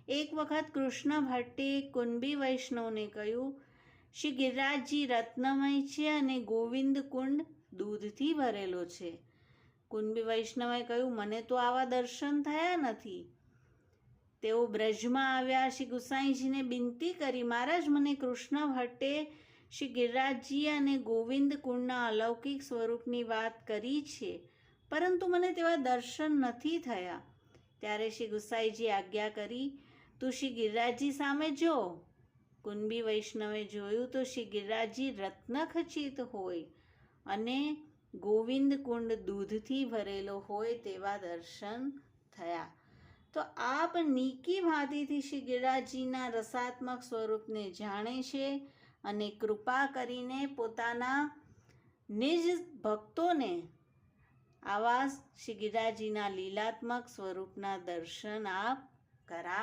એક વખત કૃષ્ણ ભટ્ટે કુંભી વૈષ્ણવને કહ્યું, શ્રી ગિરિરાજજી રત્નમય છે અને ગોવિંદ કુંડ દૂધથી ભરેલો છે. કુંભી વૈષ્ણવે કહ્યું, મને તો આવા દર્શન થયા નથી. તેઓ બ્રજમાં આવ્યા, શ્રી ગુસાઈજીને વિનંતી કરી, મહારાજ, મને કૃષ્ણ ભટ્ટે શ્રી ગિરિરાજજી અને ગોવિંદ કુંડના અલૌકિક સ્વરૂપની વાત કરી છે, પરંતુ મને તેવા દર્શન નથી થયા. ત્યારે શ્રી ગુસાઈજી આજ્ઞા કરી, તું શ્રી ગિરિરાજજી સામે જો. કુંભી વૈષ્ણવે જોયું તો શ્રી ગિરિરાજજી રત્નખચિત હોય અને ગોવિંદ કુંડ દૂધથી ભરેલો હોય તેવા દર્શન થયા. તો આપ નીકી ભાંતિથી શ્રી ગિરિરાજજીના રસાત્મક સ્વરૂપને જાણે છે અને કૃપા કરીને પોતાના નિજ ભક્તોને આવા શ્રી ગિરિરાજજીના લીલાત્મક સ્વરૂપના દર્શન આપ કરાવે.